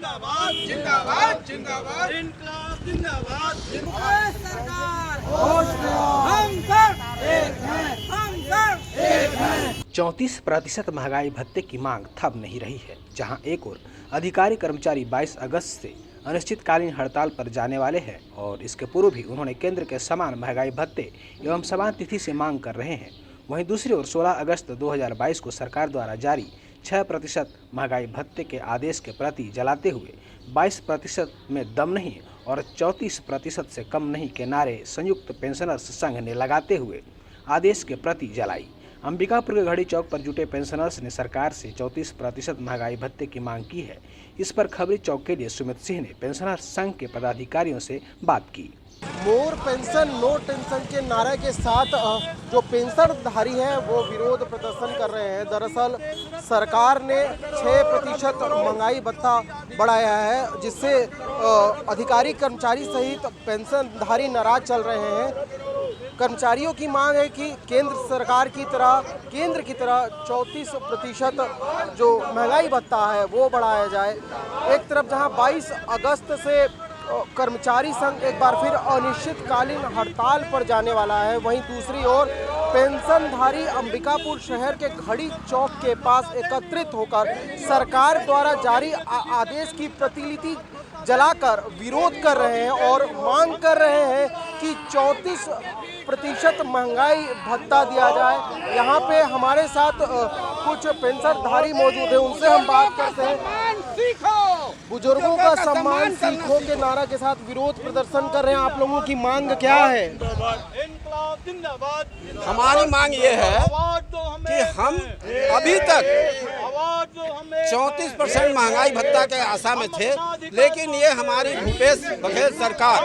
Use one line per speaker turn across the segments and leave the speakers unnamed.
जिंदाबाद जिंदाबाद जिंदाबाद इनकलाब जिंदाबाद जिंदाबाद सरकार हम सब एक हैं हम सब एक हैं।
34% महंगाई भत्ते की मांग थम नहीं रही है। जहां एक ओर अधिकारी कर्मचारी 22 अगस्त से अनिश्चितकालीन हड़ताल पर जाने वाले हैं और इसके पूर्व भी उन्होंने केंद्र के समान महंगाई भत्ते एवं समान तिथि से मांग कर रहे हैं, वहीं दूसरी ओर 16 अगस्त 2022 को सरकार द्वारा जारी 6% महंगाई भत्ते के आदेश के प्रति जलाते हुए 22% में दम नहीं और 34% से कम नहीं के नारे संयुक्त पेंशनर्स संघ ने लगाते हुए आदेश के प्रति जलाई। अंबिकापुर के घड़ी चौक पर जुटे पेंशनर्स ने सरकार से 34% महंगाई भत्ते की मांग की है। इस पर खबरी चौक के लिए सुमित सिंह ने पेंशनर संघ के पदाधिकारियों से बात की।
मोर पेंशन नो टेंशन के नारे के साथ जो पेंशनधारी हैं वो विरोध प्रदर्शन कर रहे हैं। दरअसल सरकार ने 6% महंगाई भत्ता बढ़ाया है, जिससे अधिकारी कर्मचारी सहित पेंशनधारी नाराज चल रहे हैं। कर्मचारियों की मांग है कि केंद्र की तरह 34% जो महंगाई भत्ता है वो बढ़ाया जाए। एक तरफ जहां 22 अगस्त से कर्मचारी संघ एक बार फिर अनिश्चितकालीन हड़ताल पर जाने वाला है, वहीं दूसरी ओर पेंशनधारी अंबिकापुर शहर के घड़ी चौक के पास एकत्रित होकर सरकार द्वारा जारी आदेश की प्रतिलिपि जलाकर विरोध कर रहे हैं और मांग कर रहे हैं कि 34% महंगाई भत्ता दिया जाए। यहाँ पे हमारे साथ कुछ पेंशनधारी मौजूद हैं, उनसे हम बात करते हैं। बुजुर्गों का सम्मान सीखो के नारा के साथ विरोध प्रदर्शन कर रहे हैं। आप लोगों की मांग क्या है?
हमारी मांग ये है कि हम अभी तक 34% महंगाई भत्ता के आशा में थे, लेकिन ये हमारी भूपेश बघेल सरकार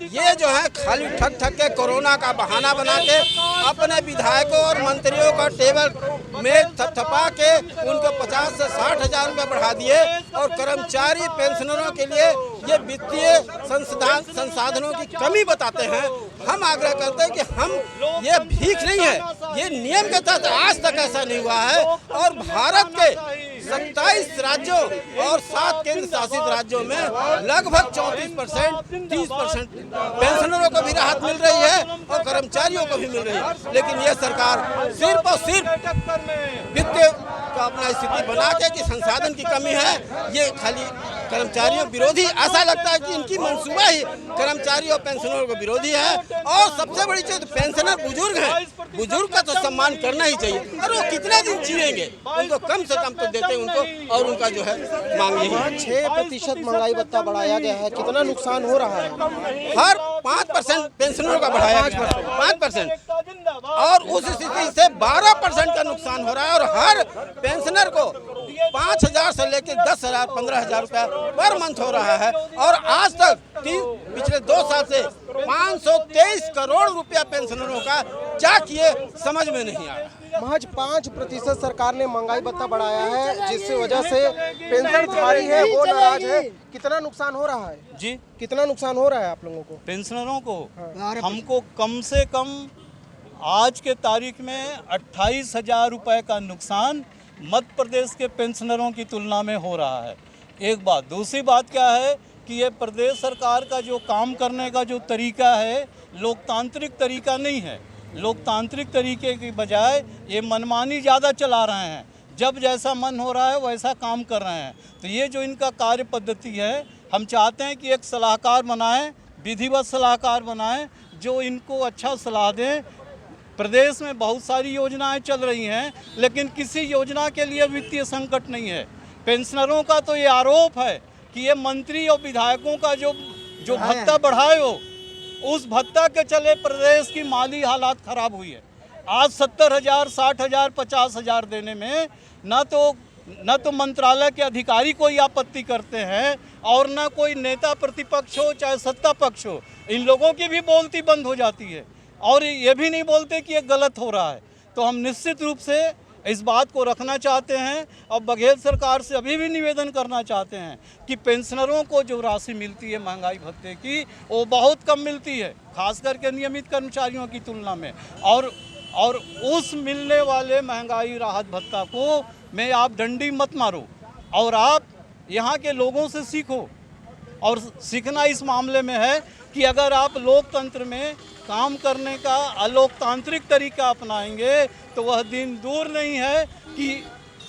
ये जो है खाली ठग के कोरोना का बहाना बना के अपने विधायकों और मंत्रियों का टेबल में थपथपा के उनको 50 से 60 हजार रुपये बढ़ा दिए और कर्मचारी पेंशनरों के लिए ये वित्तीय संसाधनों की कमी बताते हैं। हम आग्रह करते हैं कि हम ये भीख नहीं है, ये नियम के तहत आज तक ऐसा नहीं हुआ है और भारत के 27 राज्यों और 7 केंद्र शासित राज्यों में लगभग 34%, 30% पेंशनरों को भी राहत मिल रही है और कर्मचारियों को भी मिल रही है, लेकिन ये सरकार सिर्फ और सिर्फ वित्तीय का अपना स्थिति बना के कि संसाधन की कमी है, ये खाली कर्मचारियों विरोधी। ऐसा लगता है कि इनकी मंसूबा ही कर्मचारी और पेंशनरों को विरोधी है। और सबसे बड़ी चीज पेंशनर बुजुर्ग हैं, बुजुर्ग का तो सम्मान करना ही चाहिए और वो कितने दिन जिएंगे, उनको कम से कम तो देते उनको और उनका जो है मांग यही है।
6% महंगाई भत्ता बढ़ाया गया है, कितना नुकसान हो रहा है?
हर 5% पेंशनरों का बढ़ाया गया है, 5% और उस स्थिति से 12% का नुकसान हो रहा है और हर पेंशनर को 5,000 से लेकर 10,000 15,000 रुपया पर मंथ हो रहा है और आज तक पिछले 2 साल से 523 करोड़ रुपया पेंशनरों का क्या किए समझ में नहीं आ रहा।
महज 5% सरकार ने महंगाई भत्ता बढ़ाया है, जिससे वजह से पेंशनधारी है वो नाराज है। कितना नुकसान हो रहा है
जी?
कितना नुकसान हो रहा है आप लोगों को?
पेंशनरों को हमको कम से कम आज के तारीख में 28,000 रुपये का नुकसान मध्य प्रदेश के पेंशनरों की तुलना में हो रहा है। एक बात, दूसरी बात क्या है कि ये प्रदेश सरकार का जो काम करने का जो तरीका है लोकतांत्रिक तरीका नहीं है। लोकतांत्रिक तरीके की बजाय ये मनमानी ज़्यादा चला रहे हैं, जब जैसा मन हो रहा है वैसा काम कर रहे हैं। तो ये जो इनका कार्य पद्धति है, हम चाहते हैं कि एक सलाहकार बनाएं, विधिवत सलाहकार बनाएं जो इनको अच्छा सलाह दें। प्रदेश में बहुत सारी योजनाएं चल रही हैं, लेकिन किसी योजना के लिए वित्तीय संकट नहीं है। पेंशनरों का तो ये आरोप है कि ये मंत्री और विधायकों का जो भत्ता बढ़ाए हो, उस भत्ता के चले प्रदेश की माली हालात खराब हुई है। आज 70,000, 60,000, 50,000 देने में न तो मंत्रालय के अधिकारी कोई आपत्ति करते हैं और न कोई नेता प्रतिपक्ष हो चाहे सत्ता पक्ष हो, इन लोगों की भी बोलती बंद हो जाती है और ये भी नहीं बोलते कि ये गलत हो रहा है। तो हम निश्चित रूप से इस बात को रखना चाहते हैं और बघेल सरकार से अभी भी निवेदन करना चाहते हैं कि पेंशनरों को जो राशि मिलती है महंगाई भत्ते की, वो बहुत कम मिलती है, खास करके नियमित कर्मचारियों की तुलना में। और उस मिलने वाले महंगाई राहत भत्ता को में आप डंडी मत मारो और आप यहाँ के लोगों से सीखो। और सीखना इस मामले में है कि अगर आप लोकतंत्र में काम करने का अलोकतांत्रिक तरीका अपनाएंगे तो वह दिन दूर नहीं है कि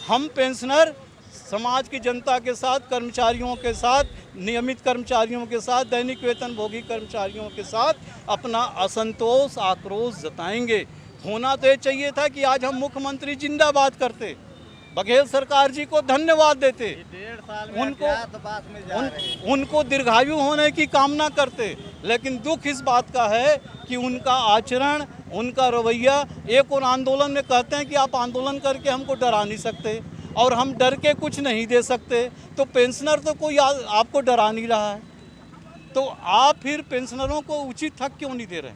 हम पेंशनर समाज की जनता के साथ, कर्मचारियों के साथ, नियमित कर्मचारियों के साथ, दैनिक वेतनभोगी कर्मचारियों के साथ अपना असंतोष, आक्रोश जताएंगे। होना तो ये चाहिए था कि आज हम मुख्यमंत्री जिंदाबाद करते, बघेल सरकार जी को धन्यवाद देते, उनको दीर्घायु होने की कामना करते। लेकिन दुख इस बात का है कि उनका आचरण, उनका रवैया, एक और आंदोलन में कहते हैं कि आप आंदोलन करके हमको डरा नहीं सकते और हम डर के कुछ नहीं दे सकते, तो पेंशनर तो कोई आपको डरा नहीं रहा है, तो आप फिर पेंशनरों को उचित हक क्यों नहीं दे रहे?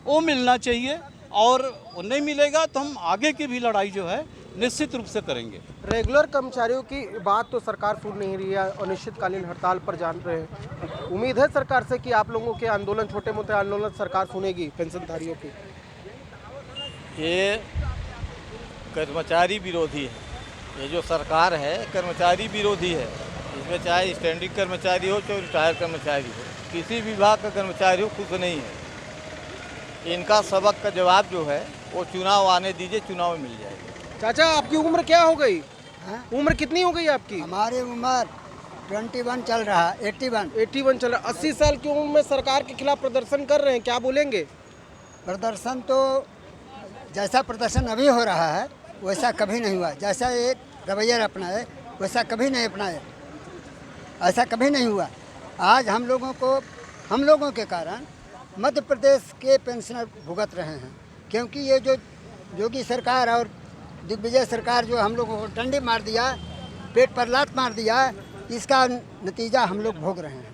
वो मिलना चाहिए, और वो नहीं मिलेगा तो हम आगे की भी लड़ाई जो है निश्चित रूप से करेंगे।
रेगुलर कर्मचारियों की बात तो सरकार सुन नहीं रही है, अनिश्चितकालीन हड़ताल पर जान रहे हैं। उम्मीद है सरकार से कि आप लोगों के आंदोलन, छोटे मोटे आंदोलन सरकार सुनेगी पेंशनधारियों की।
ये कर्मचारी विरोधी है, ये जो सरकार है कर्मचारी विरोधी है। इसमें चाहे स्टैंडिंग कर्मचारी हो चाहे रिटायर कर्मचारी हो, किसी विभाग का कर्मचारी हो, खुश नहीं है। इनका सबक का जवाब जो है वो चुनाव आने दीजिए, चुनाव में मिल जाएगा।
चाचा, आपकी उम्र क्या हो गई? उम्र कितनी हो गई आपकी?
हमारी उम्र 21 चल रहा है,
81 चल रहा। 80 साल की उम्र में सरकार के खिलाफ प्रदर्शन कर रहे हैं, क्या बोलेंगे?
प्रदर्शन तो जैसा प्रदर्शन अभी हो रहा है वैसा कभी नहीं हुआ। जैसा एक रवैया अपनाए वैसा कभी नहीं अपनाए, ऐसा कभी नहीं हुआ। आज हम लोगों के कारण मध्य प्रदेश के पेंशनर भुगत रहे हैं, क्योंकि ये जो योगी सरकार और दिग्विजय सरकार जो हम लोगों को डंडे मार दिया, पेट पर लात मार दिया, इसका नतीजा हम लोग भोग रहे हैं।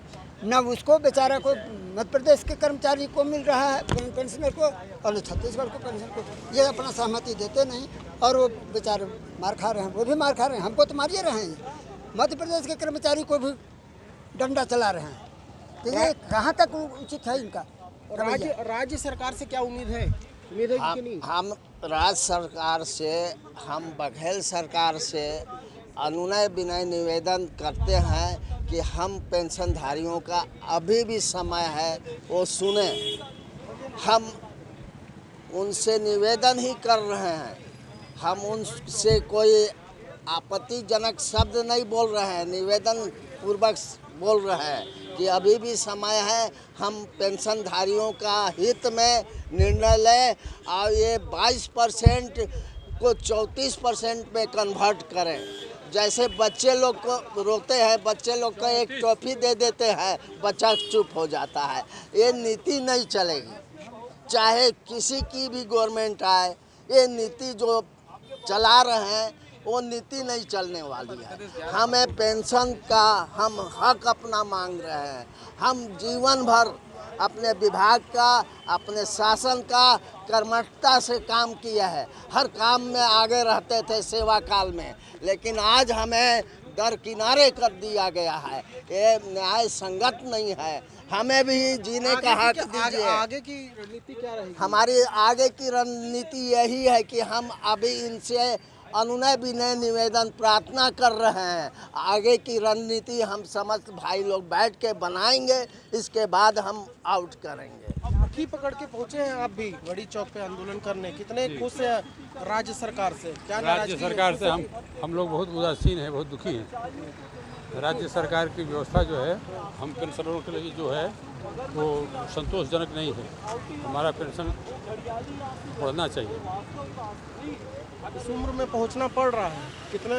न उसको बेचारा को, मध्य प्रदेश के कर्मचारी को मिल रहा है पेंशनर को, और न छत्तीसगढ़ को पेंशन को। ये अपना सहमति देते नहीं और वो बेचारे मार खा रहे हैं, वो भी मार खा रहे हैं, हमको तो मारिए रहे हैं। मध्य प्रदेश के कर्मचारी को भी डंडा चला रहे हैं, तो ये कहाँ तक उचित है इनका?
राज्य सरकार से क्या उम्मीद है? उम्मीद है कि नहीं?
हम राज्य सरकार से, हम बघेल सरकार से अनुनय विनय निवेदन करते हैं कि हम पेंशनधारियों का अभी भी समय है वो सुने। हम उनसे निवेदन ही कर रहे हैं, हम उनसे कोई आपत्तिजनक शब्द नहीं बोल रहे हैं, निवेदन पूर्वक बोल रहे हैं कि अभी भी समय है, हम पेंशनधारियों का हित में निर्णय लें और ये 22% को 34% में कन्वर्ट करें। जैसे बच्चे लोग को रोते हैं, बच्चे लोग को एक टॉफ़ी दे देते हैं, बच्चा चुप हो जाता है। ये नीति नहीं चलेगी, चाहे किसी की भी गवर्नमेंट आए, ये नीति जो चला रहे हैं वो नीति नहीं चलने वाली है। हमें पेंशन का हम हक अपना मांग रहे हैं। हम जीवन भर अपने विभाग का, अपने शासन का कर्मठता से काम किया है, हर काम में आगे रहते थे सेवा काल में, लेकिन आज हमें दरकिनारे कर दिया गया है। ये न्याय संगत नहीं है, हमें भी जीने का हक दीजिए।
आगे की रणनीति क्या रहेगी?
हमारी आगे की रणनीति यही है कि हम अभी इनसे अनुनय विनय निवेदन प्रार्थना कर रहे हैं। आगे की रणनीति हम समस्त भाई लोग बैठ के बनाएंगे, इसके बाद हम आउट करेंगे।
राखी पकड़ के पहुंचे हैं आप भी बड़ी चौक पे आंदोलन करने, कितने खुश हैं राज्य सरकार से? क्या
राज्य सरकार से हम लोग बहुत उदासीन हैं, बहुत दुखी हैं। राज्य सरकार की व्यवस्था जो है हम पेंशनरों के लिए जो है वो संतोषजनक नहीं है। हमारा पेंशन बढ़ना चाहिए।
इस उम्र में पहुंचना पड़ रहा है, कितने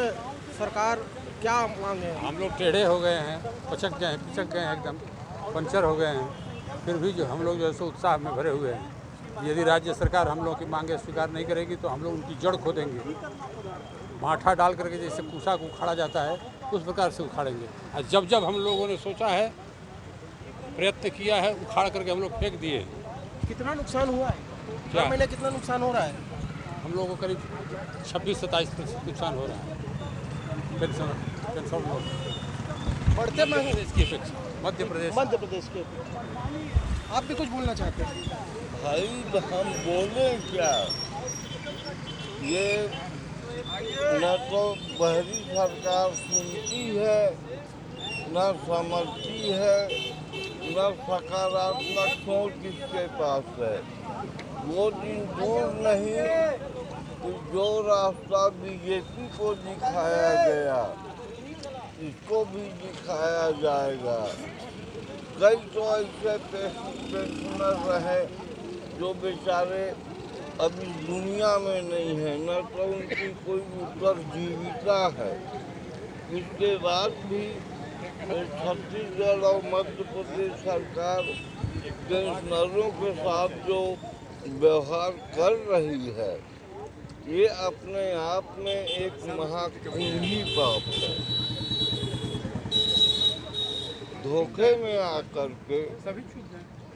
सरकार क्या मांगे?
हम लोग टेढ़े हो गए हैं, पिचक गए हैं, एकदम पंचर हो गए हैं, फिर भी जो हम लोग जो है उत्साह में भरे हुए हैं। यदि राज्य सरकार हम लोग की मांगे स्वीकार नहीं करेगी तो हम लोग उनकी जड़ खोदेंगे, माठा डाल करके जैसे पूसा को उखाड़ा जाता है उस प्रकार से उखाड़ेंगे। और जब जब हम लोगों ने सोचा है, प्रयत्न किया है, उखाड़ करके हम लोग फेंक दिए।
कितना नुकसान हुआ है?
क्या
महीने कितना नुकसान हो रहा है?
हम लोगों को करीब 26-27% नुकसान हो रहा है पेंशन
बढ़ते महंगे
इसकी अपेक्षा मध्य
प्रदेश के। आप भी कुछ बोलना चाहते हैं?
भाई हम बोले क्या, ये न तो बहरी सरकार सुनती है न समझती है, न सकारात्मक सोच किसके पास है। वो दिन दूर नहीं कि जो रास्ता बीजेपी को दिखाया गया, इसको भी दिखाया जाएगा। कई तो ऐसे पेंशनर रहे जो बेचारे अब इस दुनिया में नहीं है, न तो उनकी कोई उत्तरजीविता है। इसके बाद भी छत्तीसगढ़ और मध्य प्रदेश सरकार पेंशनरों के साथ जो व्यवहार कर रही है, ये अपने आप में एक महाकुंभी पाप है। धोखे में आकर के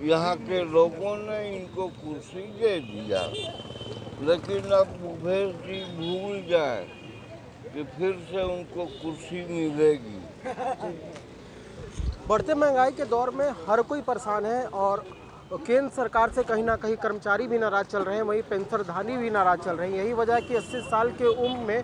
यहाँ के लोगों ने इनको कुर्सी दे दिया, लेकिन अब भूपेश जी भूल जाए कि फिर से उनको कुर्सी मिलेगी।
बढ़ते महंगाई के दौर में हर कोई परेशान है और केंद्र सरकार से कहीं ना कहीं कर्मचारी भी नाराज चल रहे हैं, वहीं पेंशनधारी भी नाराज चल रहे हैं। यही वजह है कि 80 साल के उम्र में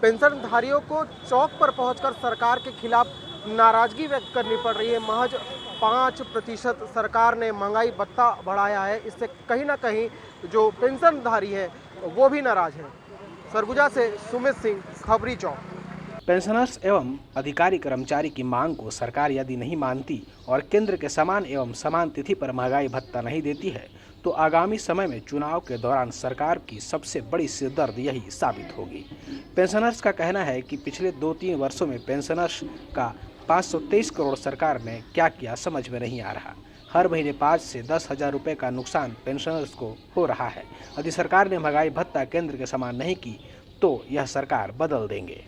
पेंशनधारियों को चौक पर पहुंचकर सरकार के खिलाफ नाराजगी व्यक्त करनी पड़ रही है। महज 5% सरकार ने महंगाई भत्ता बढ़ाया है, इससे कहीं ना कहीं जो पेंशनधारी है वो भी नाराज है। सरगुजा से सुमित सिंह, खबरी चौक।
पेंशनर्स एवं अधिकारी कर्मचारी की मांग को सरकार यदि नहीं मानती और केंद्र के समान एवं समान तिथि पर महंगाई भत्ता नहीं देती है तो आगामी समय में चुनाव के दौरान सरकार की सबसे बड़ी सिरदर्द यही साबित होगी। पेंशनर्स का कहना है कि पिछले 2-3 वर्षों में पेंशनर्स का 523 करोड़ सरकार ने क्या किया समझ में नहीं आ रहा। हर महीने 5 से 10 हज़ार रुपये का नुकसान पेंशनर्स को हो रहा है। यदि सरकार ने महंगाई भत्ता केंद्र के समान नहीं की तो यह सरकार बदल देंगे।